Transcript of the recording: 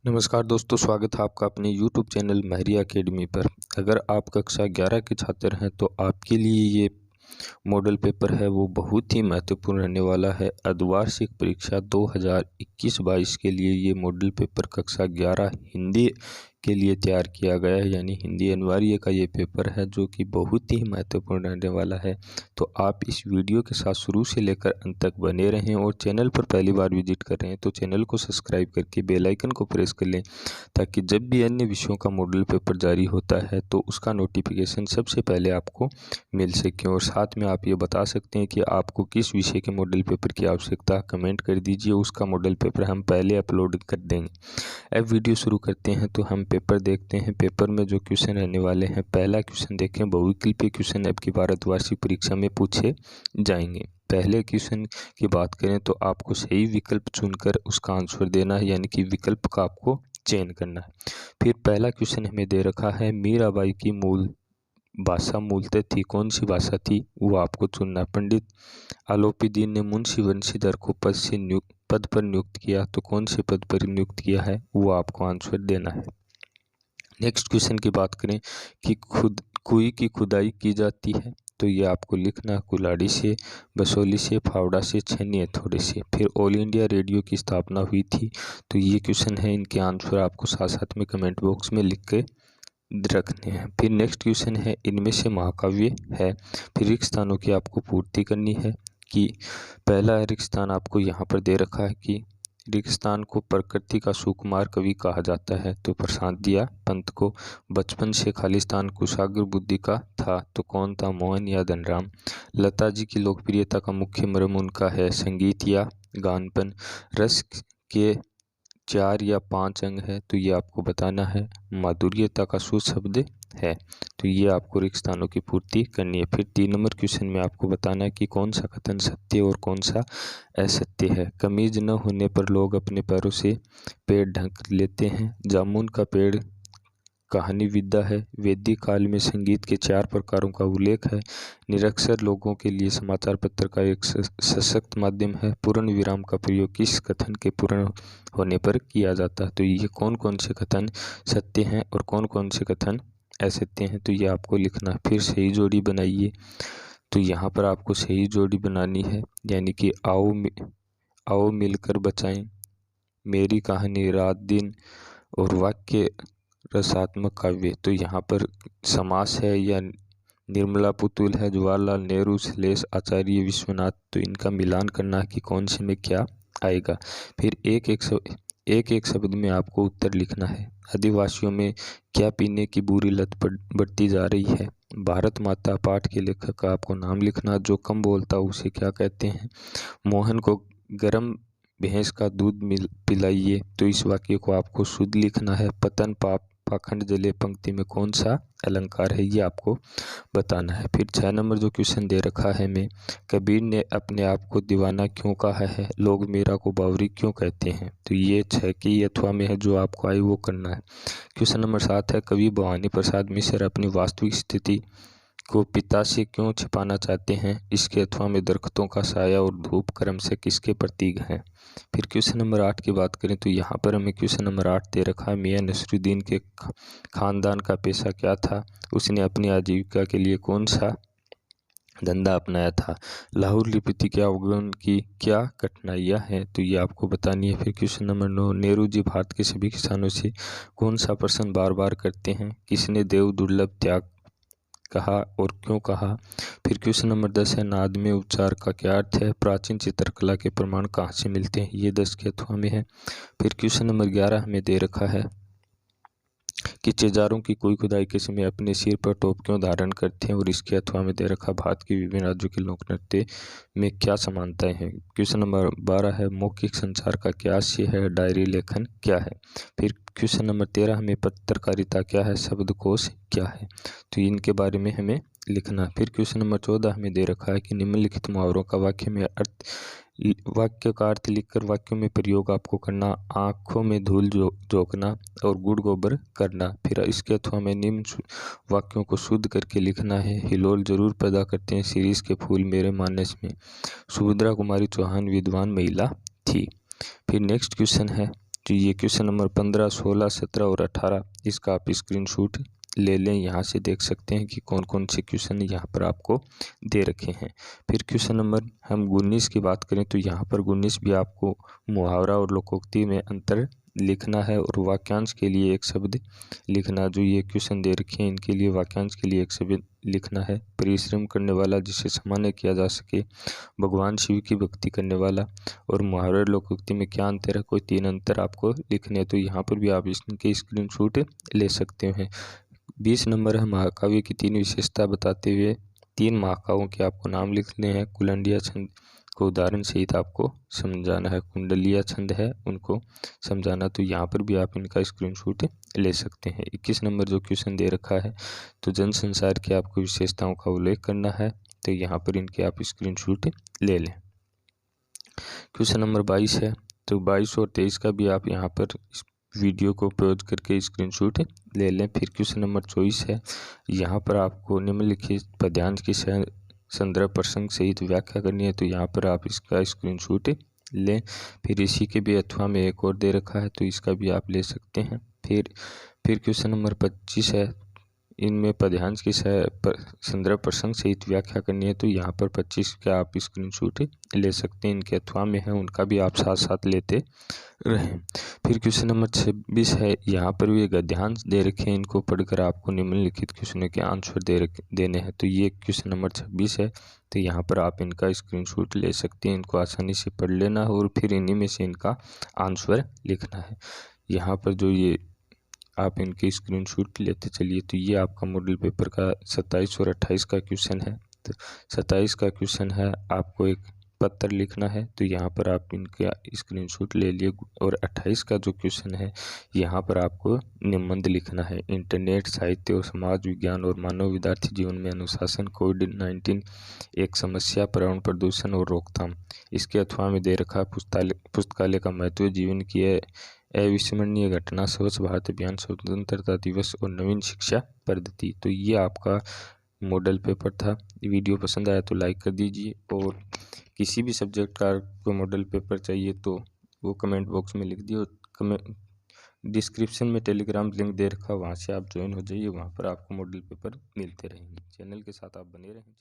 नमस्कार दोस्तों, स्वागत है आपका अपने YouTube चैनल महरी एकेडमी पर। अगर आप कक्षा 11 के छात्र हैं तो आपके लिए ये मॉडल पेपर है वो बहुत ही महत्वपूर्ण रहने वाला है। अर्धवार्षिक परीक्षा 2021-22 के लिए ये मॉडल पेपर कक्षा 11 हिंदी के लिए तैयार किया गया है, यानी हिंदी अनिवार्य का ये पेपर है जो कि बहुत ही महत्वपूर्ण रहने वाला है। तो आप इस वीडियो के साथ शुरू से लेकर अंत तक बने रहें और चैनल पर पहली बार विजिट कर रहे हैं तो चैनल को सब्सक्राइब करके बेल आइकन को प्रेस कर लें, ताकि जब भी अन्य विषयों का मॉडल पेपर जारी होता है तो उसका नोटिफिकेशन सबसे पहले आपको मिल सके। और साथ में आप ये बता सकते हैं कि आपको किस विषय के मॉडल पेपर की आवश्यकता, कमेंट कर दीजिए, उसका मॉडल पेपर हम पहले अपलोड कर देंगे। अब वीडियो शुरू करते हैं तो हम पेपर देखते हैं। पेपर में जो क्वेश्चन रहने वाले हैं, पहला क्वेश्चन देखें, बहुविकल्पीय क्वेश्चन अब की भारतवार्षिक परीक्षा में पूछे जाएंगे। पहले क्वेश्चन की बात करें तो आपको सही विकल्प चुनकर उसका आंसर देना है, यानी कि विकल्प का आपको चयन करना है। फिर पहला क्वेश्चन हमें दे रखा है, मीराबाई की मूल भाषा मूलतः थी, कौन सी भाषा थी, वो आपको चुनना है। पंडित आलोपीदीन ने मुंशी बंशीधर को पद पर नियुक्त किया, तो कौन से पद पर नियुक्त किया है, वो आपको आंसर देना है। नेक्स्ट क्वेश्चन की बात करें कि कुएं की खुदाई की जाती है, तो ये आपको लिखना, कुल्हाड़ी से, बसोली से, फावड़ा से, छन्नी हथौड़े से। फिर ऑल इंडिया रेडियो की स्थापना हुई थी, तो ये क्वेश्चन है, इनके आंसर आपको साथ साथ में कमेंट बॉक्स में लिख के रखने हैं। फिर नेक्स्ट क्वेश्चन है, इनमें से महाकाव्य है। फिर रिक्त स्थानों की आपको पूर्ति करनी है कि पहला रिक्त स्थान आपको यहाँ पर दे रखा है कि रिक्त स्थान को प्रकृति का सुकुमार कवि कहा जाता है, तो प्रशांत दिया पंत को। बचपन से खालिस्तान कुशाग्र बुद्धि का था, तो कौन था, मोहन या धनराम। लता जी की लोकप्रियता का मुख्य मर्म उनका है संगीत या गानपन। रस के 4 या 5 अंग है, तो ये आपको बताना है। माधुर्यता का शब्द है, तो ये आपको रिक्त स्थानों की पूर्ति करनी है। फिर 3 नंबर क्वेश्चन में आपको बताना है कि कौन सा कथन सत्य और कौन सा असत्य है। कमीज न होने पर लोग अपने पैरों से पेड़ ढक लेते हैं। जामुन का पेड़ कहानी विद्या है। वैदिक काल में संगीत के 4 प्रकारों का उल्लेख है। निरक्षर लोगों के लिए समाचार पत्र का एक सशक्त माध्यम है। पूर्ण विराम का प्रयोग किस कथन के पूर्ण होने पर किया जाता है, तो ये कौन कौन से कथन सत्य हैं और कौन कौन से कथन असत्य हैं, तो ये आपको लिखना। फिर सही जोड़ी बनाइए, तो यहाँ पर आपको सही जोड़ी बनानी है, यानी कि आओ मिलकर बचाएं, मेरी कहानी, रात दिन और वाक्य रसात्मक काव्य। तो यहाँ पर समास है या निर्मला पुतुल है, जवाहरलाल नेहरू, श्लेष आचार्य विश्वनाथ, तो इनका मिलान करना कि कौन से में क्या आएगा। फिर एक एक शब्द में आपको उत्तर लिखना है। आदिवासियों में क्या पीने की बुरी लत बढ़ती जा रही है। भारत माता पाठ के लेखक का आपको नाम लिखना। जो कम बोलता उसे क्या कहते हैं। मोहन को गर्म भैंस का दूध पिलाइए, तो इस वाक्य को आपको शुद्ध लिखना है। पतन पाप पाखंड जले पंक्ति में कौन सा अलंकार है, ये आपको बताना है। फिर 6 नंबर जो क्वेश्चन दे रखा है में, कबीर ने अपने आप को दीवाना क्यों कहा है, लोग मीरा को बावरी क्यों कहते हैं, तो ये 6 की अथवा में है, जो आपको आई वो करना है। क्वेश्चन नंबर 7 है, कवि भवानी प्रसाद मिश्र अपनी वास्तविक स्थिति को पिता से क्यों छिपाना चाहते हैं, इसके अथवा में दरख्तों का साया और धूप क्रम से किसके प्रतीक हैं। फिर क्वेश्चन नंबर 8 की बात करें तो यहाँ पर हमें क्वेश्चन नंबर 8 दे रखा है, मियां नसरुद्दीन के खानदान का पेशा क्या था, उसने अपनी आजीविका के लिए कौन सा धंधा अपनाया था। लाहौर लिपि के अवगमन की क्या कठिनाइयाँ हैं, तो ये आपको बतानी है। फिर क्वेश्चन नंबर 9, नेहरू जी भारत के सभी किसानों से कौन सा प्रश्न बार बार करते हैं, किसने देव दुर्लभ त्याग कहा और क्यों कहा। फिर क्वेश्चन नंबर 10 है, नाद में उच्चार का क्या अर्थ है, प्राचीन चित्रकला के प्रमाण कहाँ से मिलते हैं, ये 10 के अथवा में है। फिर क्वेश्चन नंबर 11 हमें दे रखा है कि चिजारों की कुई खुदाई के समय अपने सिर पर टोप क्यों धारण करते हैं, और इसके अथवा में दे रखा भारत के विभिन्न राज्यों के लोक नृत्य में क्या समानताएं हैं। क्वेश्चन नंबर 12 है, मौखिक संचार का क्या आशय है, डायरी लेखन क्या है। फिर क्वेश्चन नंबर 13 हमें पत्रकारिता क्या है, शब्दकोश क्या है, तो इनके बारे में हमें लिखना। फिर क्वेश्चन नंबर 14 हमें दे रखा है कि निम्नलिखित मुहावरों का वाक्य का अर्थ लिखकर वाक्यों में प्रयोग आपको करना। आँखों में धूल झोंकना और गुड़ गोबर करना। फिर इसके अथवा में निम्न वाक्यों को शुद्ध करके लिखना है। हिलोल जरूर पैदा करते हैं शिरीष के फूल मेरे मानस में। सुभद्रा कुमारी चौहान विद्वान महिला थी। फिर नेक्स्ट क्वेश्चन है तो ये क्वेश्चन नंबर 15, 16, 17 और 18 इसका आप स्क्रीनशॉट ले लें। यहाँ से देख सकते हैं कि कौन कौन से क्वेश्चन यहाँ पर आपको दे रखे हैं। फिर क्वेश्चन नंबर हम 19 की बात करें तो यहाँ पर 19 भी आपको मुहावरा और लोकोक्ति में अंतर लिखना है और वाक्यांश के लिए एक शब्द लिखना। जो ये क्वेश्चन दे रखे हैं इनके लिए वाक्यांश के लिए एक शब्द लिखना है। परिश्रम करने वाला जिसे सामान्य किया जा सके, भगवान शिव की भक्ति करने वाला और मुहावरे लोकोक्ति में क्या अंतर है, कोई 3 अंतर आपको लिखने हैं। तो यहाँ पर भी आप इसके स्क्रीनशॉट ले सकते हैं। 20 नंबर है महाकाव्य की 3 विशेषता बताते हुए 3 महाकाव्यों के आपको नाम लिखने हैं। कुलंडिया छंद को उदाहरण सहित आपको समझाना है, कुंडलिया छंद है उनको समझाना। तो यहाँ पर भी आप इनका स्क्रीनशॉट ले सकते हैं। 21 नंबर जो क्वेश्चन दे रखा है तो जन संसार की आपको विशेषताओं का उल्लेख करना है। तो यहाँ पर इनके आप स्क्रीनशॉट ले लें। क्वेश्चन नंबर 22 है तो 22 और 23 का भी आप यहाँ पर वीडियो को पॉज करके स्क्रीनशॉट ले लें। फिर क्वेश्चन नंबर 24 है, यहाँ पर आपको निम्नलिखित पद्यांश की संदर्भ प्रसंग सहित व्याख्या करनी है। तो यहाँ पर आप इसका स्क्रीनशॉट लें। फिर इसी के भी अथवा में एक और दे रखा है तो इसका भी आप ले सकते हैं। फिर क्वेश्चन नंबर 25 है, इनमें पद्यांश की संदर्भ प्रसंग सहित व्याख्या करनी है। तो यहाँ पर 25 का आप स्क्रीनशॉट ले सकते हैं। इनके अथवा में है उनका भी आप साथ साथ लेते रहें। फिर क्वेश्चन नंबर 26 है, यहाँ पर भी गद्यांश दे रखे हैं, इनको पढ़कर आपको निम्नलिखित क्वेश्चनों के आंसर देने हैं। तो ये क्वेश्चन नंबर 26 है तो यहाँ पर आप इनका स्क्रीनशॉट ले सकते हैं। इनको आसानी से पढ़ लेना है और फिर इन्हीं में से इनका आंसर लिखना है। यहाँ पर जो ये आप इनके स्क्रीनशॉट लेते चलिए। तो ये आपका मॉडल पेपर का 27 और 28 का क्वेश्चन है। तो 27 का क्वेश्चन है आपको एक पत्र लिखना है। तो यहाँ पर आप इनका स्क्रीनशॉट ले लिए। और 28 का जो क्वेश्चन है यहाँ पर आपको निबंध लिखना है। इंटरनेट, साहित्य और समाज विज्ञान और मानव विद्यार्थी जीवन में अनुशासन, कोविड-19 एक समस्या, पर्यावरण प्रदूषण और रोकथाम। इसके अथवा में दे रखा पुस्तकालय का महत्व, जीवन की अविस्मरणीय घटना, स्वच्छ भारत अभियान, स्वतंत्रता दिवस और नवीन शिक्षा पद्धति। तो ये आपका मॉडल पेपर था। वीडियो पसंद आया तो लाइक कर दीजिए और किसी भी सब्जेक्ट का आपको मॉडल पेपर चाहिए तो वो कमेंट बॉक्स में लिख दिए। डिस्क्रिप्शन में टेलीग्राम लिंक दे रखा, वहाँ से आप ज्वाइन हो जाइए। वहाँ पर आपको मॉडल पेपर मिलते रहेंगे। चैनल के साथ आप बने रहें।